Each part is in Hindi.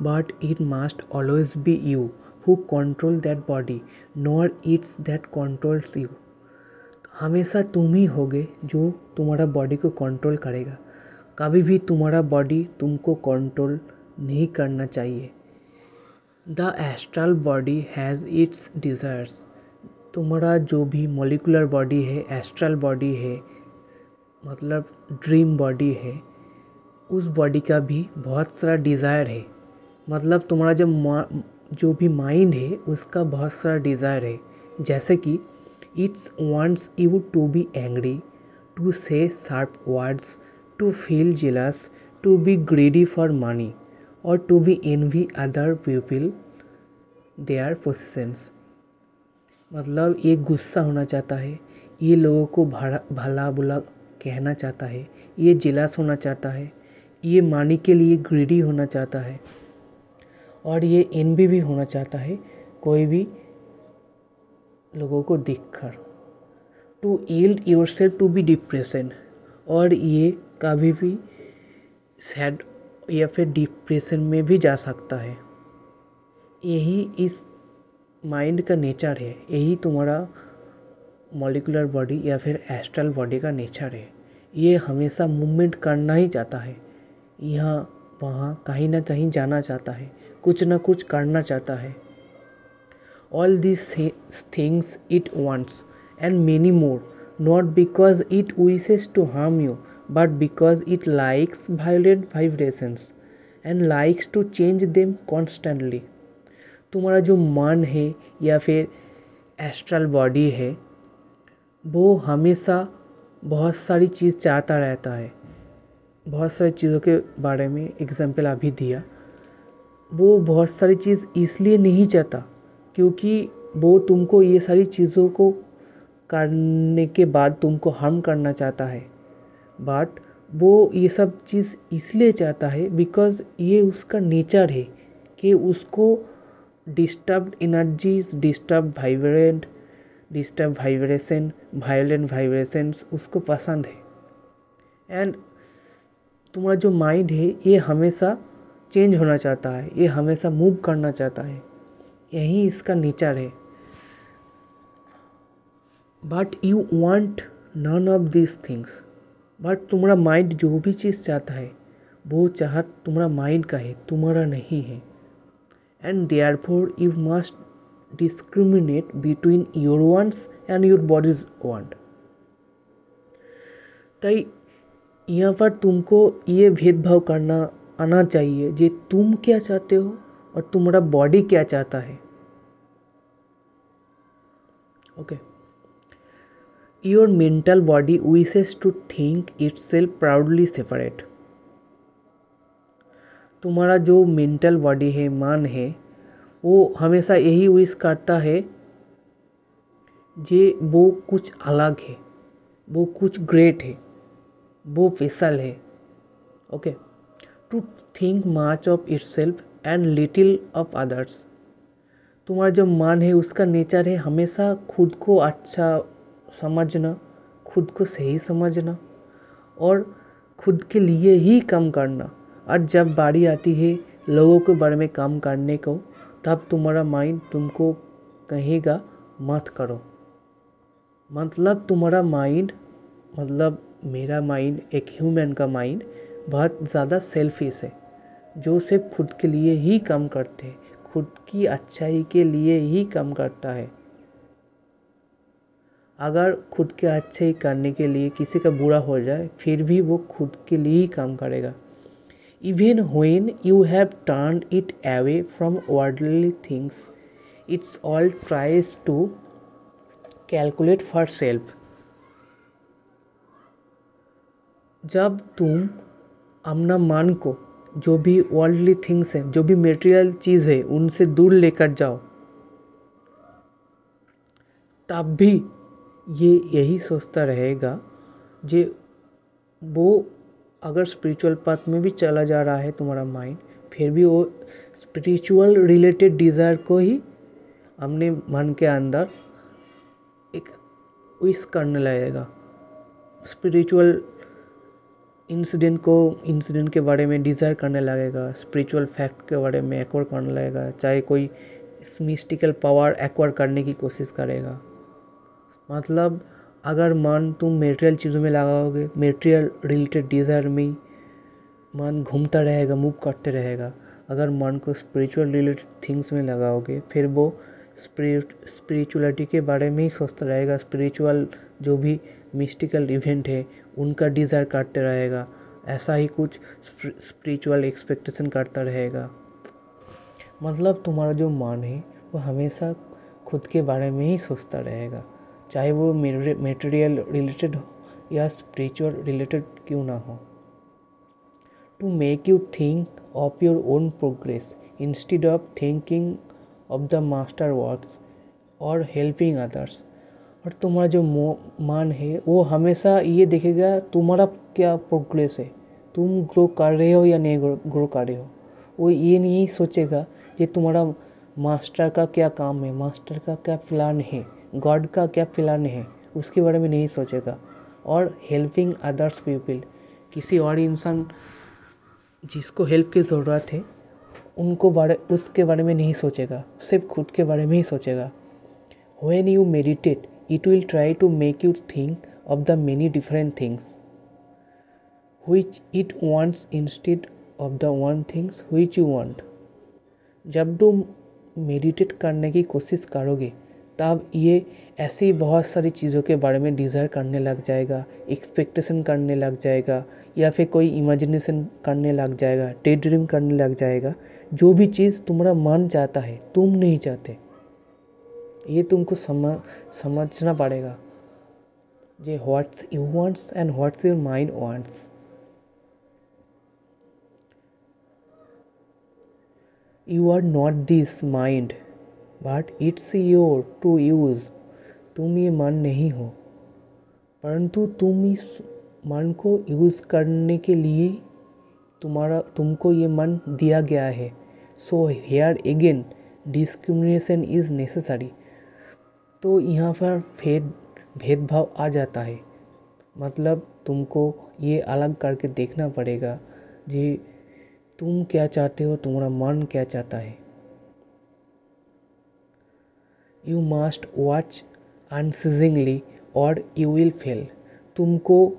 but it must always be you who control that body, nor it's that controls you. हमेशा तुम ही होगे जो तुम्हारा बॉडी को कंट्रोल करेगा, कभी भी तुम्हारा बॉडी तुमको कंट्रोल नहीं करना चाहिए। The astral body has its desires. तुम्हारा जो भी मॉलिकुलर बॉडी है, एस्ट्रल बॉडी है, मतलब ड्रीम बॉडी है, उस बॉडी का भी बहुत सारा डिज़ायर है। मतलब तुम्हारा जो भी माइंड है उसका बहुत सारा डिज़ायर है। जैसे कि it's wants you to be angry, to say sharp words, to feel jealous, to be greedy for money और to be envy other people their possessions. मतलब ये गुस्सा होना चाहता है, ये लोगों को भला बुला कहना चाहता है, ये जेलस होना चाहता है, ये मनी के लिए ग्रीडी होना चाहता है और ये एनवी भी होना चाहता है कोई भी लोगों को देखकर। To yield yourself to be depression, और ये कभी भी सैड या फिर डिप्रेशन में भी जा सकता है। यही इस माइंड का नेचर है, यही तुम्हारा मॉलिकुलर बॉडी या फिर एस्ट्रल बॉडी का नेचर है। ये हमेशा मूवमेंट करना ही चाहता है, यहाँ वहाँ कहीं ना कहीं जाना चाहता है, कुछ ना कुछ करना चाहता है। All this things it wants and many more, not because it wishes to harm you but because it likes violent vibrations and likes to change them constantly. तुम्हारा जो मन है या फिर एस्ट्रल बॉडी है वो हमेशा बहुत सारी चीज़ चाहता रहता है। बहुत सारी चीज़ों के बारे में एग्जाम्पल अभी दिया। वो बहुत सारी चीज़ इसलिए नहीं चाहता क्योंकि वो तुमको ये सारी चीज़ों को करने के बाद तुमको हार्म करना चाहता है, बट वो ये सब चीज़ इसलिए चाहता है बिकॉज ये उसका नेचर है कि उसको disturbed energies, disturb vibration, violent vibrations उसको पसंद है। एंड तुम्हारा जो माइंड है ये हमेशा चेंज होना चाहता है, ये हमेशा मूव करना चाहता है, यही इसका नेचर है। But you want none of this things, but तुम्हारा माइंड जो भी चीज़ चाहता है वो चाहत तुम्हारा माइंड का है, तुम्हारा नहीं है। And therefore you must discriminate between your wants and your bodies want. तो यहाँ पर तुमको ये भेदभाव करना आना चाहिए जे तुम क्या चाहते हो और तुम्हारा बॉडी क्या चाहता है। Okay, your mental body wishes to think itself proudly separate. तुम्हारा जो मेंटल बॉडी है, मन है, वो हमेशा यही विश करता है जे वो कुछ अलग है, वो कुछ ग्रेट है, वो स्पेशल है। Okay, to think much of itself and little of others. तुम्हारा जो मन है उसका नेचर है हमेशा खुद को अच्छा समझना, खुद को सही समझना और खुद के लिए ही काम करना। और जब बारी आती है लोगों के बारे में काम करने को, तब तुम्हारा माइंड तुमको कहेगा मत करो। मतलब तुम्हारा माइंड, मतलब मेरा माइंड, एक ह्यूमन का माइंड बहुत ज़्यादा सेल्फिश है, जो सिर्फ खुद के लिए ही काम करते हैं, खुद की अच्छाई के लिए ही काम करता है। अगर खुद के अच्छाई करने के लिए किसी का बुरा हो जाए फिर भी वो खुद के लिए ही काम करेगा। Even when you have turned it away from worldly things, it's all tries to calculate for self. जब तुम अपना मन को जो भी वर्ल्डली थिंग्स हैं, जो भी मटेरियल चीज़ है, उनसे दूर लेकर जाओ, तब भी ये यही सोचता रहेगा जे वो अगर स्पिरिचुअल पाथ में भी चला जा रहा है तुम्हारा माइंड, फिर भी वो स्पिरिचुअल रिलेटेड डिज़ायर को ही अपने मन के अंदर एक विश करने लगेगा। स्पिरिचुअल इंसिडेंट के बारे में डिज़ायर करने लगेगा, स्पिरिचुअल फैक्ट के बारे में एक्वायर करने लगेगा, चाहे कोई मिस्टिकल पावर एक्वायर करने की कोशिश करेगा। मतलब अगर मन तुम मेटेरियल चीज़ों में लगाओगे, मेटेरियल रिलेटेड डिज़ायर में मन घूमता रहेगा, मूव करते रहेगा। अगर मन को स्पिरिचुअल रिलेटेड थिंग्स में लगाओगे, फिर वो स्पिरिचुअलिटी के बारे में ही सोचता रहेगा, स्पिरिचुअल जो भी मिस्टिकल इवेंट है उनका डिज़ायर करते रहेगा, ऐसा ही कुछ स्पिरिचुअल एक्सपेक्टेशन करता रहेगा। मतलब तुम्हारा जो मन है वो हमेशा खुद के बारे में ही सोचता रहेगा, चाहे वो मेटेरियल रिलेटेड हो या स्पिरिचुअल रिलेटेड क्यों ना हो। To make you think of your own progress instead of thinking of the master works और हेल्पिंग अदर्स। और तुम्हारा जो मन है वो हमेशा ये देखेगा तुम्हारा क्या प्रोग्रेस है, तुम ग्रो कर रहे हो या नहीं ग्रो कर रहे हो। वो ये नहीं सोचेगा कि तुम्हारा मास्टर का क्या काम है, मास्टर का क्या प्लान है, गॉड का क्या प्लान है, उसके बारे में नहीं सोचेगा। और हेल्पिंग अदर्स पीपल, किसी और इंसान जिसको हेल्प की ज़रूरत है उसके बारे में नहीं सोचेगा, सिर्फ खुद के बारे में ही सोचेगा। When you meditate, it will try to make you think of the many different things which it wants instead of the one things which you want. जब तुम मेडिटेट करने की कोशिश करोगे तब ये ऐसी बहुत सारी चीज़ों के बारे में डिज़ायर करने लग जाएगा, एक्सपेक्टेशन करने लग जाएगा, या फिर कोई इमेजिनेशन करने लग जाएगा, डे ड्रीम करने लग जाएगा। जो भी चीज़ तुम्हारा मन चाहता है तुम नहीं चाहते, ये तुमको समझना पड़ेगा। जे what's you wants and what's your mind wants. You are not this mind but it's your to use. तुम ये मन नहीं हो, परंतु तुम इस मन को यूज़ करने के लिए तुमको ये मन दिया गया है। So here again discrimination is necessary. तो यहाँ पर भेदभाव आ जाता है। मतलब तुमको ये अलग करके देखना पड़ेगा कि तुम क्या चाहते हो, तुम्हारा मन क्या चाहता है। यू मस्ट वॉच अनसीजिंगली और यू विल फेल। तुमको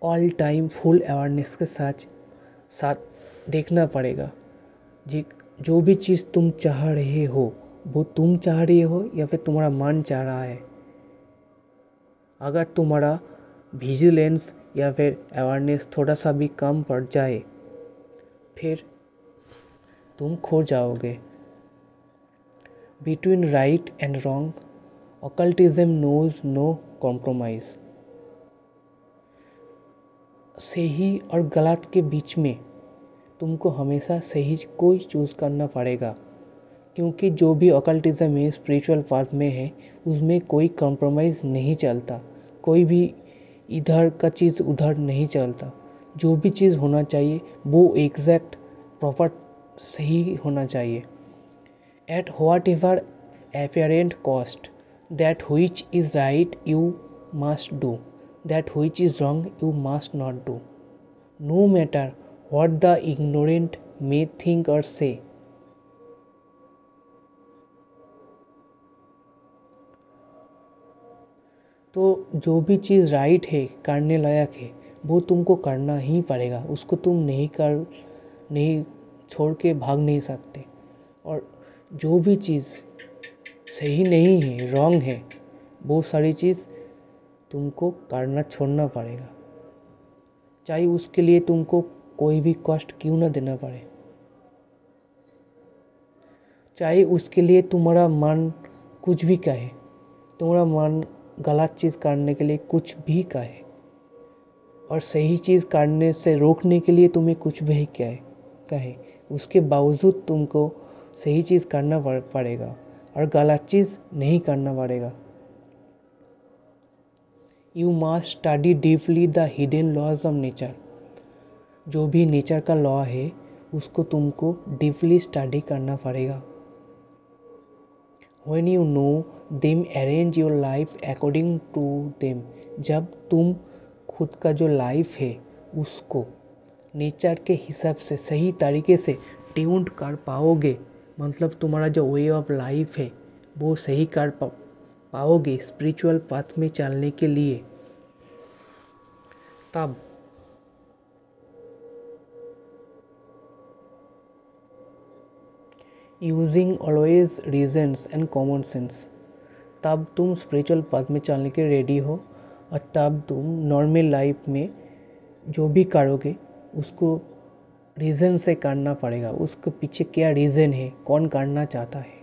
ऑल टाइम फुल अवेयरनेस के साथ देखना पड़ेगा जी, जो भी चीज़ तुम चाह रहे हो वो तुम चाह रहे हो या फिर तुम्हारा मन चाह रहा है। अगर तुम्हारा विजिलेंस या फिर अवेयरनेस थोड़ा सा भी कम पड़ जाए फिर तुम खो जाओगे। Between right and wrong occultism knows no compromise. सही और गलत के बीच में तुमको हमेशा सही को चूज़ करना पड़ेगा, क्योंकि जो भी ऑकल्टिज्म है, स्पिरिचुअल पाथ में है, उसमें कोई कॉम्प्रोमाइज़ नहीं चलता, कोई भी इधर का चीज़ उधर नहीं चलता। जो भी चीज़ होना चाहिए वो एग्जैक्ट प्रॉपर सही होना चाहिए। At what ever apparent cost, that which is right you must do, that which is wrong you must not do, no matter what the ignorant may think or say. तो जो भी चीज़ राइट है, करने लायक है, वो तुमको करना ही पड़ेगा। उसको तुम नहीं छोड़ के भाग नहीं सकते। और जो भी चीज़ सही नहीं है, रॉन्ग है, वो सारी चीज़ तुमको करना छोड़ना पड़ेगा, चाहे उसके लिए तुमको कोई भी कष्ट क्यों ना देना पड़े, चाहे उसके लिए तुम्हारा मन कुछ भी कहे, तुम्हारा मन गलत चीज़ करने के लिए कुछ भी कहे और सही चीज़ करने से रोकने के लिए तुम्हें कुछ भी कहे, उसके बावजूद तुमको सही चीज़ करना पड़ेगा और गलत चीज़ नहीं करना पड़ेगा। You must study deeply the hidden laws of nature. जो भी नेचर का लॉ है उसको तुमको डीपली स्टडी करना पड़ेगा। When you know them, arrange your life according to them। जब तुम खुद का जो लाइफ है उसको नेचर के हिसाब से सही तरीके से ट्यून्ड कर पाओगे, मतलब तुम्हारा जो वे ऑफ लाइफ है वो सही कर पाओगे स्पिरिचुअल पाथ में चलने के लिए, तब using always reasons and common sense, तब तुम स्पिरिचुअल पाथ में चलने के रेडी हो। और तब तुम नॉर्मल लाइफ में जो भी करोगे उसको रीज़न से करना पड़ेगा, उसके पीछे क्या रीज़न है, कौन करना चाहता है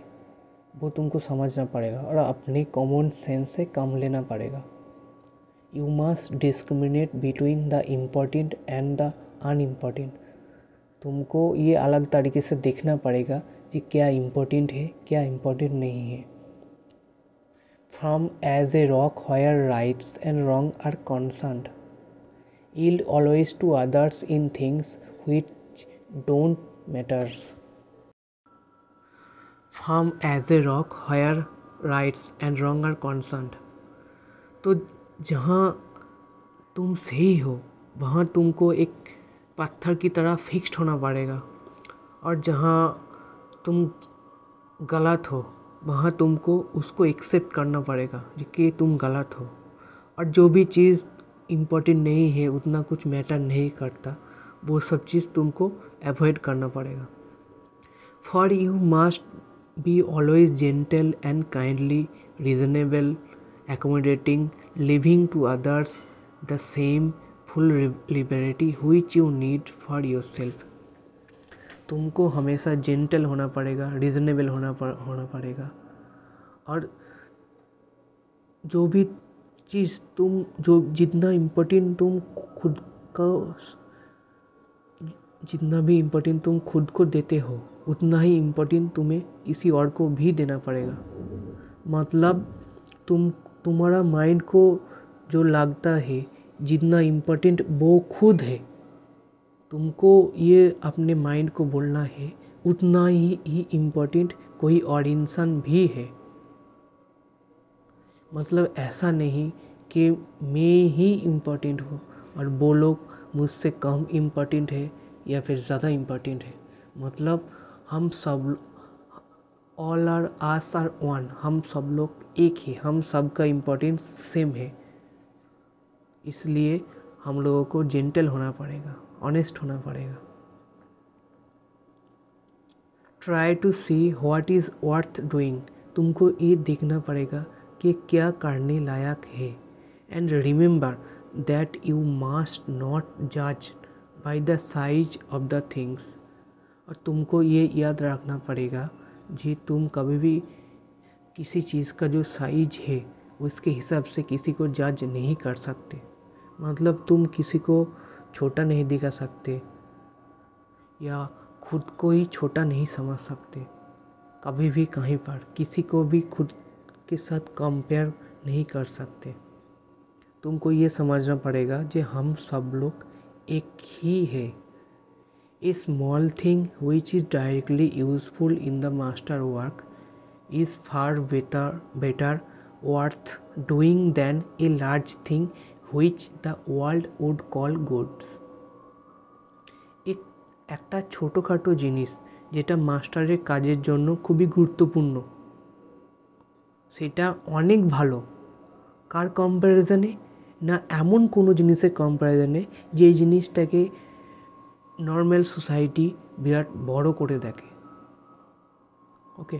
वो तुमको समझना पड़ेगा और अपने कॉमन सेंस से काम लेना पड़ेगा। You must discriminate between the important and the unimportant, तुमको ये अलग तरीके से देखना पड़ेगा कि क्या इम्पोर्टेंट है क्या इम्पोर्टेंट नहीं है। From as a rock where rights and wrong are concerned, yield always to others in things which don't matter. From as a rock where rights and wrong are concerned, तो जहाँ तुम सही हो वहाँ तुमको एक पत्थर की तरह फिक्स्ड होना पड़ेगा, और जहाँ तुम गलत हो वहाँ तुमको उसको एक्सेप्ट करना पड़ेगा कि तुम गलत हो। और जो भी चीज़ इम्पोर्टेंट नहीं है, उतना कुछ मैटर नहीं करता, वो सब चीज़ तुमको अवॉइड करना पड़ेगा। For you must be always gentle and kindly, reasonable, accommodating, living to others the same full liberty which you need for yourself। तुमको हमेशा जेंटल होना पड़ेगा, रीज़नेबल होना पड़ेगा, और जो भी चीज़ तुम जो जितना इम्पोर्टेंट तुम खुद का जितना भी इम्पोर्टेंट तुम खुद को देते हो उतना ही इम्पोर्टेंट तुम्हें किसी और को भी देना पड़ेगा। मतलब तुम्हारा माइंड को जो लगता है जितना इम्पोर्टेंट वो खुद है, तुमको ये अपने माइंड को बोलना है उतना ही इम्पोर्टेंट कोई और इंसान भी है। मतलब ऐसा नहीं कि मैं ही इम्पोर्टेंट हूँ और वो लोग मुझसे कम इम्पोर्टेंट है या फिर ज़्यादा इम्पोर्टेंट है। मतलब हम सब all are as are one, हम सब लोग एक ही, हम सब का इम्पोर्टेंस सेम है। इसलिए हम लोगों को जेंटल होना पड़ेगा, ऑनेस्ट होना पड़ेगा। Try to see what is worth doing, तुमको ये देखना पड़ेगा कि क्या करने लायक है। And remember that you must not जज by the size of the things, और तुमको ये याद रखना पड़ेगा जी तुम कभी भी किसी चीज़ का जो साइज है उसके हिसाब से किसी को जज नहीं कर सकते। मतलब तुम किसी को छोटा नहीं दिखा सकते या खुद को ही छोटा नहीं समझ सकते कभी भी कहीं पर, किसी को भी खुद के साथ कंपेयर नहीं कर सकते। तुमको ये समझना पड़ेगा कि हम सब लोग एक ही है। A small thing which is directly useful in the master work is far better worth doing than a large thing which the world would call goods। একটা ছোটোখাটো জিনিস যেটা মাস্টারের কাজের জন্য খুবই গুরুত্বপূর্ণ সেটা অনেক ভালো কার কম্প্যারিজনে না এমন কোনো জিনিসের কম্প্যারিজনে যে জিনিসটাকে নর্মাল সোসাইটি বিরাট বড় করে দেখে। ओके,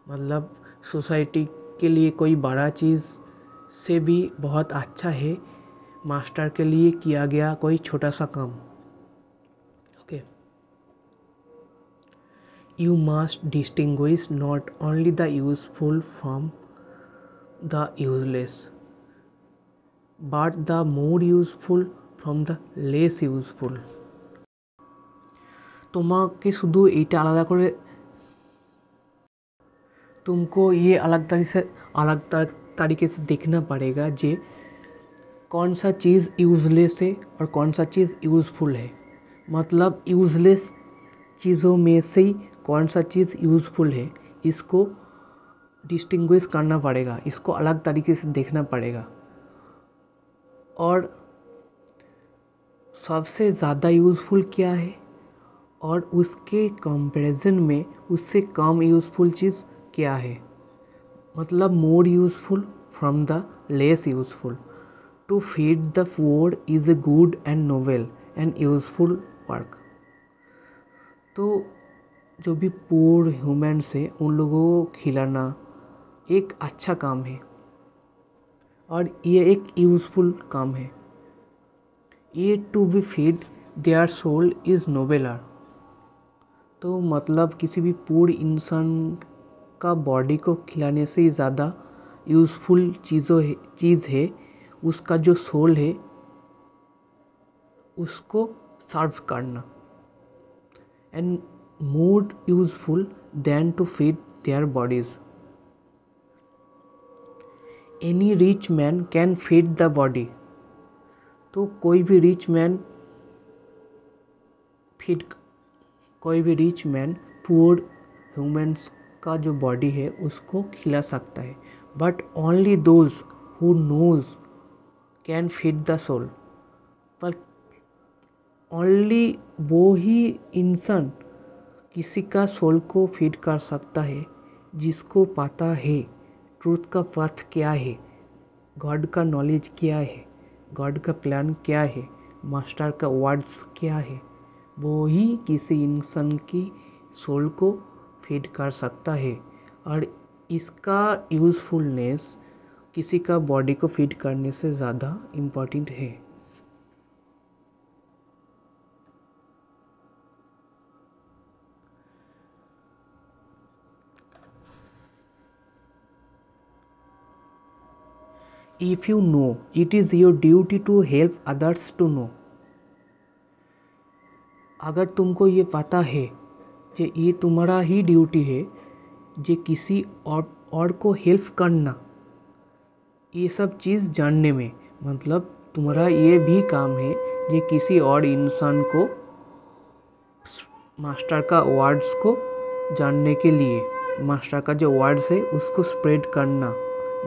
मतलब सोसाइटी के लिए कोई बड़ा चीज़ से भी बहुत अच्छा है मास्टर के लिए किया गया कोई छोटा सा काम। Okay, you must distinguish not only the useful from the useless but the more useful from the less useful. তোমাকে শুধু এইটা আলাদা করে तुमको ये अलग तरीके से देखना पड़ेगा जे कौन सा चीज़ यूज़लेस है और कौन सा चीज़ यूज़फुल है। मतलब यूज़लेस चीज़ों में से ही कौन सा चीज़ यूज़फुल है इसको डिस्टिंग्विश करना पड़ेगा, इसको अलग तरीके से देखना पड़ेगा। और सबसे ज़्यादा यूज़फुल क्या है और उसके कंपैरिजन में उससे कम यूज़फुल चीज़ क्या है, मतलब more useful from the less useful. To feed the poor is a good and noble and useful work. तो जो भी पुअर ह्यूमन्स है उन लोगों को खिलाना एक अच्छा काम है और ये एक यूज़फुल काम है। ये to be feed their soul is nobler. तो मतलब किसी भी पूरे इंसान का बॉडी को खिलाने से ज़्यादा यूज़फुल चीज़ है उसका जो सोल है उसको सर्व करना, and more useful than to feed their bodies. Any rich man can feed the body. तो कोई भी रिच मैन पुअर ह्यूमन्स का जो बॉडी है उसको खिला सकता है, but only those who knows can feed the soul. पर ओनली वो ही इंसान किसी का सोल को फीड कर सकता है जिसको पता है ट्रूथ का पथ क्या है, गॉड का नॉलेज क्या है, गॉड का प्लान क्या है, मास्टर का वर्ड्स क्या है। वो ही किसी इंसान की सोल को फीड कर सकता है और इसका यूज़फुलनेस किसी का बॉडी को फीड करने से ज़्यादा इम्पॉर्टेंट है। If you know, it is your duty to help others to know। अगर तुमको ये पता है कि ये तुम्हारा ही ड्यूटी है जे किसी और को हेल्प करना, ये सब चीज़ जानने में, मतलब तुम्हारा ये भी काम है जे किसी और इंसान को मास्टर का वर्ड्स को जानने के लिए, मास्टर का जो वर्ड्स है उसको स्प्रेड करना,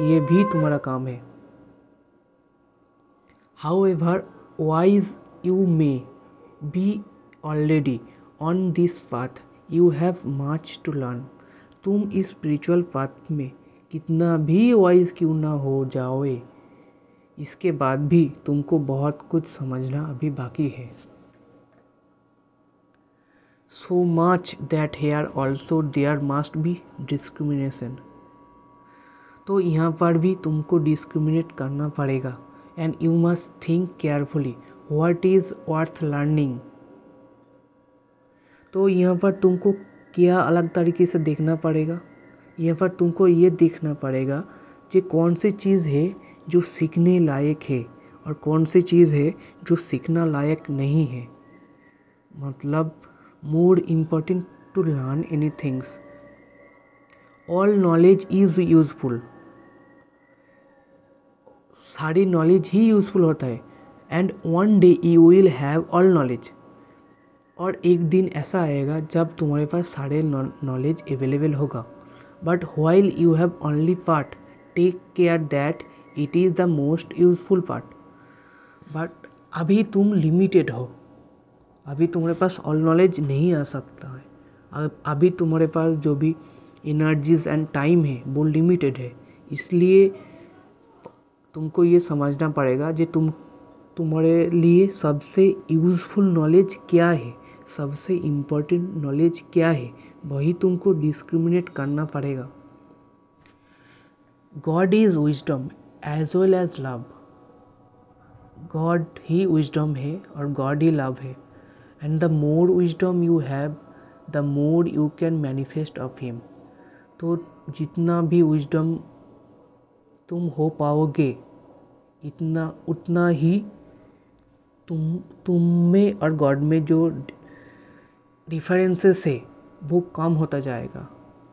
ये भी तुम्हारा काम है। However wise you may be already on this path, you have much to learn। तुम इस स्पिरिचुअल पाथ में कितना भी वाइज क्यों ना हो जाओए, इसके बाद भी तुमको बहुत कुछ समझना अभी बाकी है। So much that here also there must be discrimination। तो यहाँ पर भी तुमको डिस्क्रिमिनेट करना पड़ेगा, and you must think carefully what is worth learning. तो यहाँ पर तुमको क्या अलग तरीके से देखना पड़ेगा, यहाँ पर तुमको ये देखना पड़ेगा कि कौन सी चीज़ है जो सीखने लायक है और कौन सी चीज़ है जो सीखना लायक नहीं है। मतलब more important to learn any things, all knowledge is useful. सारी नॉलेज ही यूज़फुल होता है, and one day you will have all knowledge. और एक दिन ऐसा आएगा जब तुम्हारे पास सारे नॉलेज अवेलेबल होगा, but while you have only part, take care that it is the most useful part. But अभी तुम लिमिटेड हो, अभी तुम्हारे पास ऑल नॉलेज नहीं आ सकता है, अभी तुम्हारे पास जो भी एनर्जीज एंड टाइम है वो लिमिटेड है। इसलिए तुमको ये समझना पड़ेगा कि तुम्हारे लिए सबसे यूज़फुल नॉलेज क्या है, सबसे इम्पोर्टेंट नॉलेज क्या है, वही तुमको डिस्क्रिमिनेट करना पड़ेगा। God is wisdom as well as love. God ही विजडम है और गॉड ही लव है, and the more wisdom you have the more you can manifest of him. तो जितना भी विजडम तुम हो पाओगे उतना ही तुम में और गॉड में जो डिफरेंसेस है वो कम होता जाएगा,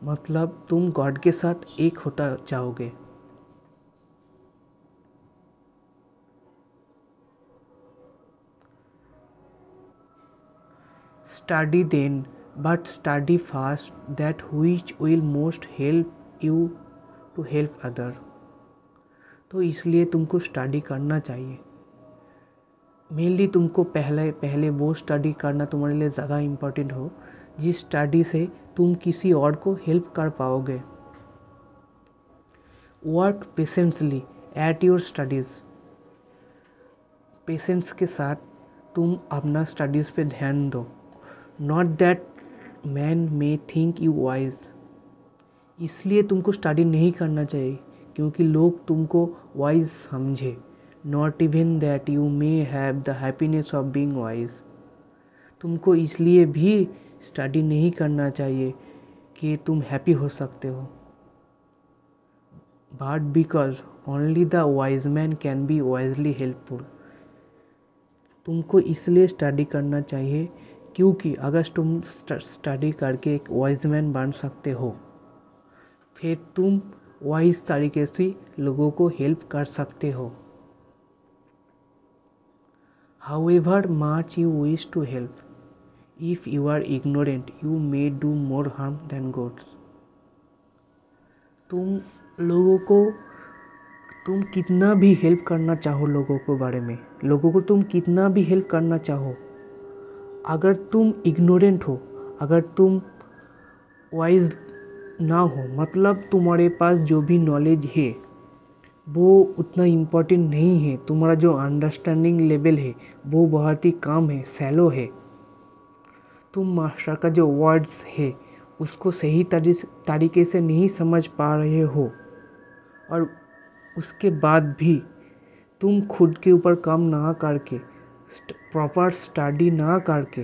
मतलब तुम गॉड के साथ एक होता जाओगे। Study then but study fast that which will most help you to help other. तो इसलिए तुमको स्टडी करना चाहिए, मेनली तुमको पहले पहले वो स्टडी करना तुम्हारे लिए ज़्यादा इम्पोर्टेंट हो जिस स्टडी से तुम किसी और को हेल्प कर पाओगे। Work patiently at your studies. Patience के साथ तुम अपना स्टडीज़ पे ध्यान दो। Not that man may think you wise. इसलिए तुमको स्टडी नहीं करना चाहिए क्योंकि लोग तुमको वाइज समझे। Not even that you may have the happiness of being wise. तुमको इसलिए भी स्टडी नहीं करना चाहिए कि तुम हैप्पी हो सकते हो, but because only the wise man can be wisely helpful. तुमको इसलिए स्टडी करना चाहिए क्योंकि अगर तुम स्टडी करके एक वाइज मैन बन सकते हो फिर तुम वाइज तरीके से लोगों को हेल्प कर सकते हो। However much you wish to help, if you are ignorant, you may do more harm than good. तुम लोगों को तुम कितना भी हेल्प करना चाहो, लोगों को बारे में लोगों को तुम कितना भी हेल्प करना चाहो, अगर तुम इग्नोरेंट हो, अगर तुम वाइज ना हो, मतलब तुम्हारे पास जो भी नॉलेज है वो उतना इम्पोर्टेंट नहीं है, तुम्हारा जो अंडरस्टैंडिंग लेवल है वो बहुत ही कम है, सैलो है, तुम मास्टर का जो वर्ड्स है उसको सही तरीके से नहीं समझ पा रहे हो, और उसके बाद भी तुम खुद के ऊपर काम ना करके, प्रॉपर स्टडी ना करके,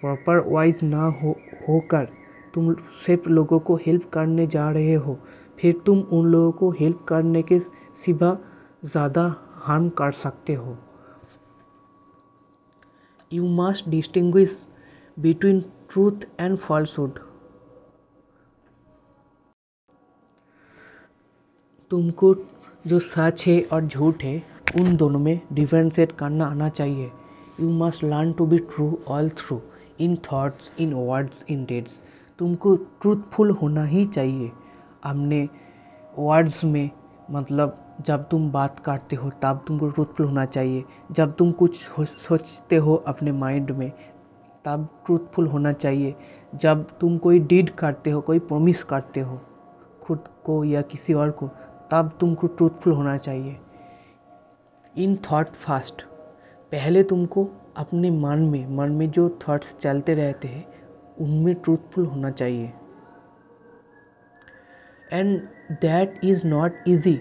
प्रॉपर वाइज ना होकर तुम सिर्फ लोगों को हेल्प करने जा रहे हो, फिर तुम उन लोगों को हेल्प करने के सिवा ज़्यादा हार्म कर सकते हो। You must distinguish between truth and falsehood. तुमको जो सच है और झूठ है उन दोनों में डिफरेंशिएट करना आना चाहिए। You must learn to be true all through, in thoughts, in words, in deeds. तुमको ट्रूथफुल होना ही चाहिए अपने वर्ड्स में, मतलब जब तुम बात करते हो तब तुमको ट्रूथफुल होना चाहिए, जब तुम कुछ सोचते हो अपने माइंड में तब ट्रूथफुल होना चाहिए, जब तुम कोई डीड करते हो, कोई प्रॉमिस करते हो खुद को या किसी और को, तब तुमको ट्रूथफुल होना चाहिए। इन थॉट फास्ट, पहले तुमको अपने मन में जो थॉट्स चलते रहते हैं उनमें ट्रूथफुल होना चाहिए। And that is not easy.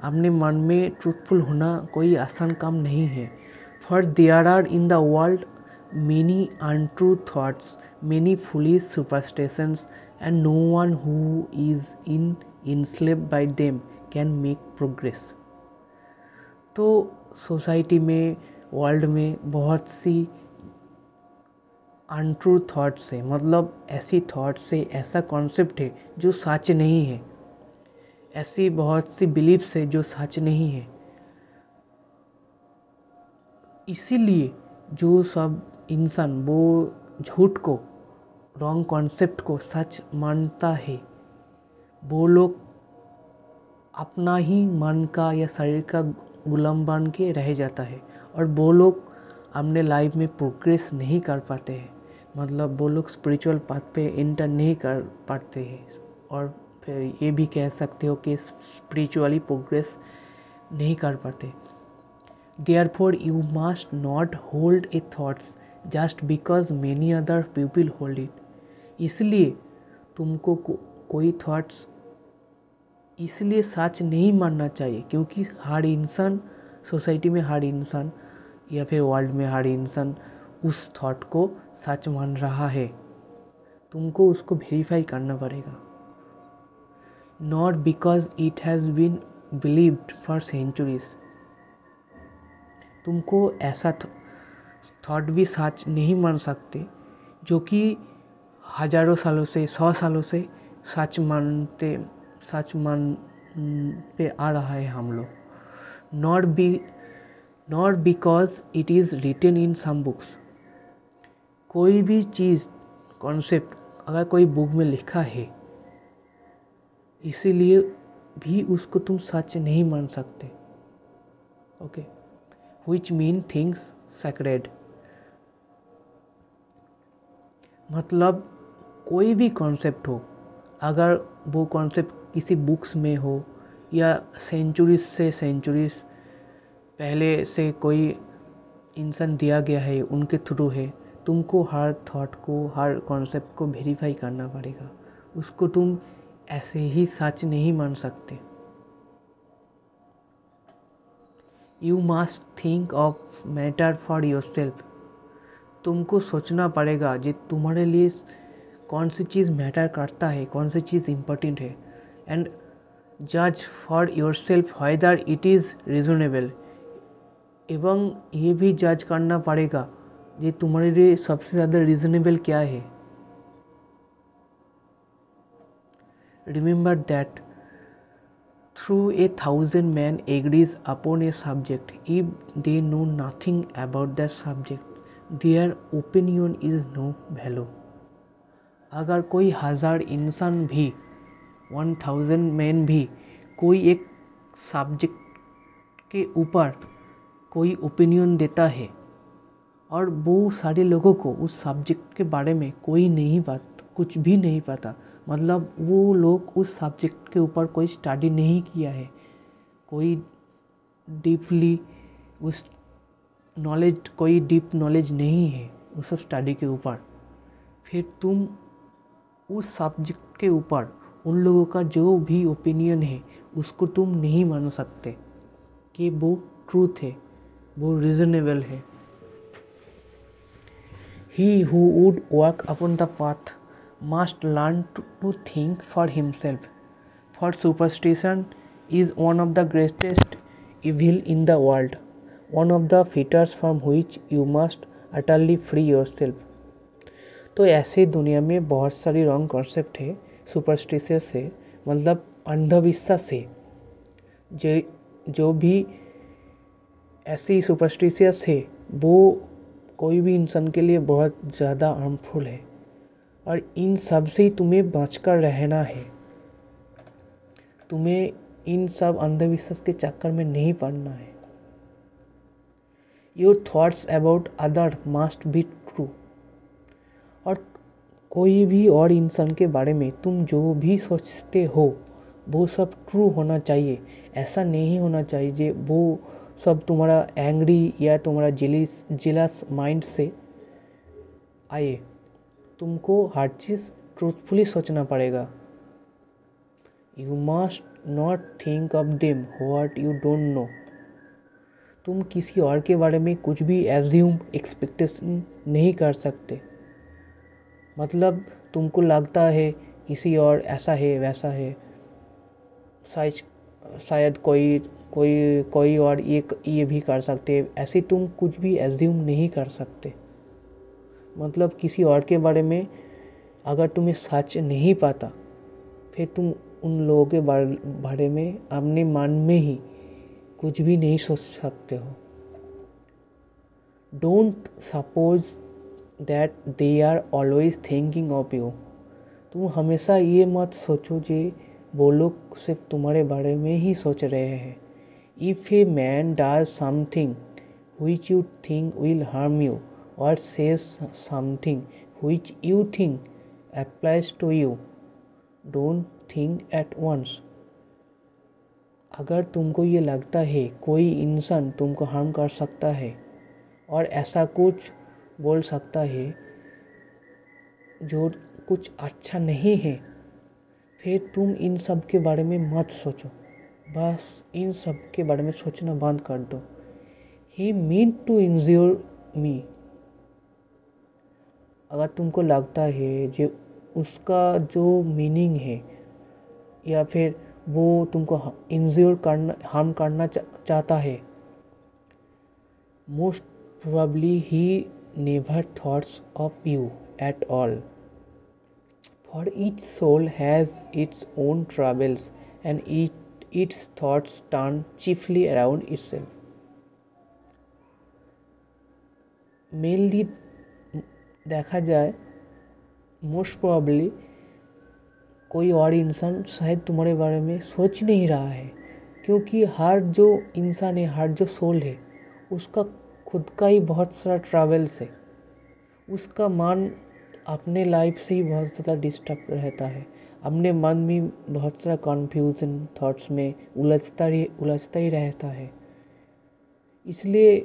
अपने मन में ट्रूथफुल होना कोई आसान काम नहीं है। For there are in the world many untrue thoughts, many foolish superstitions, and no one who is enslaved by them can make progress. तो सोसाइटी में, वर्ल्ड में बहुत सी अनट्रू थॉट्स है, मतलब ऐसी थॉट्स है, ऐसा कॉन्सेप्ट है जो सच नहीं है, ऐसी बहुत सी बिलीफ्स है जो सच नहीं है। इसीलिए जो सब इंसान वो झूठ को, रॉन्ग कॉन्सेप्ट को सच मानता है, वो लोग अपना ही मन का या शरीर का गुलाम बन के रह जाता है, और वो लोग अपने लाइफ में प्रोग्रेस नहीं कर पाते हैं, मतलब वो लोग स्पिरिचुअल पाथ पे एंटर नहीं कर पाते हैं, और फिर ये भी कह सकते हो कि स्पिरिचुअली प्रोग्रेस नहीं कर पाते। Therefore you must not hold a thoughts just because many other people hold it. इसलिए तुमको कोई थॉट्स इसलिए सच नहीं मानना चाहिए क्योंकि हर इंसान, सोसाइटी में हर इंसान या फिर वर्ल्ड में हर इंसान उस थॉट को सच मान रहा है। तुमको उसको वेरीफाई करना पड़ेगा। Not because it has been believed for centuries. तुमको ऐसा थॉट भी सच नहीं मान सकते जो कि हज़ारों सालों से, 100 सालों से सच मान पे आ रहा है हम लोग। Not because it is written in some books. कोई भी चीज़, कॉन्सेप्ट अगर कोई बुक में लिखा है इसीलिए भी उसको तुम सच नहीं मान सकते। Okay, which mean things sacred। मतलब कोई भी कॉन्सेप्ट हो, अगर वो कॉन्सेप्ट किसी बुक्स में हो या सेंचुरीज पहले से कोई इंसान दिया गया है, उनके थ्रू है, तुमको हर थॉट को, हर कॉन्सेप्ट को वेरीफाई करना पड़ेगा। उसको तुम ऐसे ही सच नहीं मान सकते। You must think of matter for your self. तुमको सोचना पड़ेगा कि तुम्हारे लिए कौन सी चीज़ मैटर करता है, कौन सी चीज़ इम्पोर्टेंट है, एंड जज for your self whether it is reasonable. एवं ये भी जज करना पड़ेगा कि तुम्हारे लिए सबसे ज़्यादा रिजनेबल क्या है। Remember that through 1,000 men agrees upon a subject, if they know nothing about that subject, their opinion is no value। अगर कोई 1,000 इंसान भी, 1,000 मैन भी कोई एक सब्जेक्ट के ऊपर कोई ओपिनियन देता है और वो सारे लोगों को उस सब्जेक्ट के बारे में कुछ भी नहीं पता, मतलब वो लोग उस सब्जेक्ट के ऊपर कोई स्टडी नहीं किया है, कोई डीपली उस कोई डीप नॉलेज नहीं है उस सब स्टडी के ऊपर, फिर तुम उस सब्जेक्ट के ऊपर उन लोगों का जो भी ओपिनियन है उसको तुम नहीं मान सकते कि वो ट्रूथ है, वो रीजनेबल है। He who would walk upon the path must learn to think for himself, for superstition is one of the greatest evil in the world, one of the fetters from which you must utterly free yourself। तो ऐसे दुनिया में बहुत सारी रॉन्ग कॉन्सेप्ट है सुपरस्टिशियस से, मतलब अंधविश्वास से, जो भी ऐसी सुपरस्टिशियस है वो कोई भी इंसान के लिए बहुत ज़्यादा हार्मफुल है, और इन सब से तुम्हें बचकर रहना है। तुम्हें इन सब अंधविश्वास के चक्कर में नहीं पड़ना है। Your thoughts about other must be true. और कोई भी और इंसान के बारे में तुम जो भी सोचते हो वो सब ट्रू होना चाहिए। ऐसा नहीं होना चाहिए कि वो सब तुम्हारा एंग्री या तुम्हारा जिलस माइंड से आए। तुमको हर चीज़ ट्रूथफुली सोचना पड़ेगा। You must not think of them what you don't know. तुम किसी और के बारे में कुछ भी एज्यूम एक्सपेक्टेशन नहीं कर सकते। मतलब तुमको लगता है किसी और ऐसा है वैसा है, शायद कोई और ये भी कर सकते, ऐसे तुम कुछ भी एज्यूम नहीं कर सकते। मतलब किसी और के बारे में अगर तुम्हें सच नहीं पता, फिर तुम उन लोगों के बारे में अपने मन में ही कुछ भी नहीं सोच सकते हो। Don't suppose that they are always thinking of you. तुम हमेशा ये मत सोचो कि वो लोग सिर्फ तुम्हारे बारे में ही सोच रहे हैं। If a man does something which you think will harm you or says something which you think applies to you, don't think at once। अगर तुमको ये लगता है कोई इंसान तुमको हार्म कर सकता है और ऐसा कुछ बोल सकता है जो कुछ अच्छा नहीं है, फिर तुम इन सब के बारे में मत सोचो। बस इन सब के बारे में सोचना बंद कर दो। He meant to injure me। अगर तुमको लगता है जो उसका जो मीनिंग है या फिर वो तुमको हार्म करना चाहता है, most probably he never thoughts of you at all. For each soul has its own troubles and its thoughts turn chiefly around itself. Mainly देखा जाए मोस्ट प्रोबेबली कोई और इंसान शायद तुम्हारे बारे में सोच नहीं रहा है, क्योंकि हर जो इंसान है, हर जो सोल है, उसका खुद का ही बहुत सारा ट्रैवल्स है, उसका मन अपने लाइफ से ही बहुत ज़्यादा डिस्टर्ब रहता है। अपने मन में बहुत सारा कन्फ्यूज़न थॉट्स में उलझता ही रहता है। इसलिए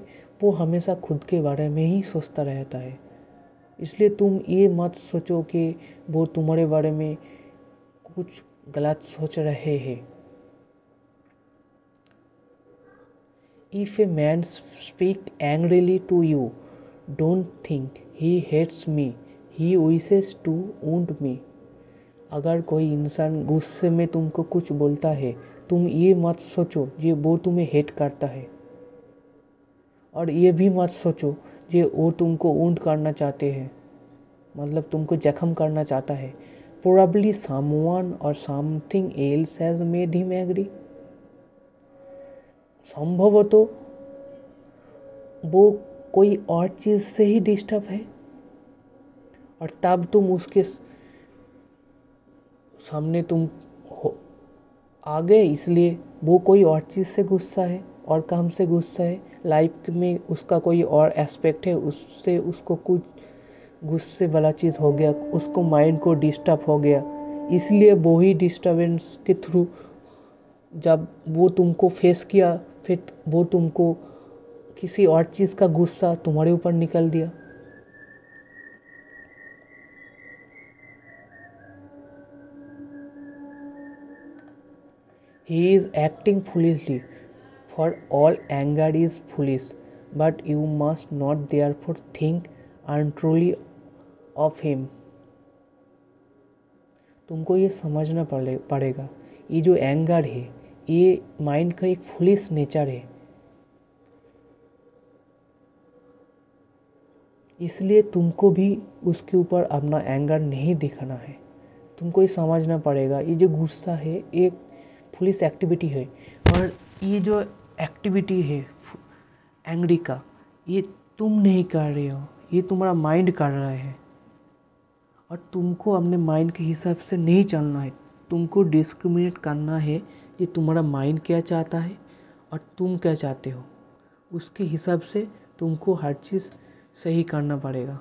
वो हमेशा खुद के बारे में ही सोचता रहता है। इसलिए तुम ये मत सोचो कि वो तुम्हारे बारे में कुछ गलत सोच रहे हैं। If a man speak angrily to you, don't think he hates me, he wishes to wound me. अगर कोई इंसान गुस्से में तुमको कुछ बोलता है, तुम ये मत सोचो कि वो तुम्हें हेट करता है, और ये भी मत सोचो कि वो तुमको वुंड करना चाहते हैं, मतलब तुमको जख्म करना चाहता है। Probably someone or something else has made him angry. संभवतः वो कोई और चीज़ से ही डिस्टर्ब है, और तब तुम उसके सामने आ गए, इसलिए वो कोई और चीज़ से गुस्सा है और काम से गुस्सा है। लाइफ में उसका कोई और एस्पेक्ट है, उससे उसको कुछ गुस्से वाला चीज़ हो गया, उसको माइंड को डिस्टर्ब हो गया। इसलिए वो ही डिस्टर्बेंस के थ्रू जब वो तुमको फेस किया, फिर वो तुमको किसी और चीज़ का गुस्सा तुम्हारे ऊपर निकल दिया। He is acting foolishly, for all anger is foolish, but you must not therefore think untruly of him. तुमको ये समझना पड़ेगा, ये जो एंगर है ये माइंड का एक फुलिश नेचर है। इसलिए तुमको भी उसके ऊपर अपना एंगर नहीं दिखाना है। तुमको ये समझना पड़ेगा, ये जो गुस्सा है एक फुलिश एक्टिविटी है, और ये जो एक्टिविटी है एंग्री का, ये तुम नहीं कर रहे हो, ये तुम्हारा माइंड कर रहा है। और तुमको अपने माइंड के हिसाब से नहीं चलना है। तुमको डिस्क्रिमिनेट करना है कि तुम्हारा माइंड क्या चाहता है और तुम क्या चाहते हो। उसके हिसाब से तुमको हर चीज़ सही करना पड़ेगा।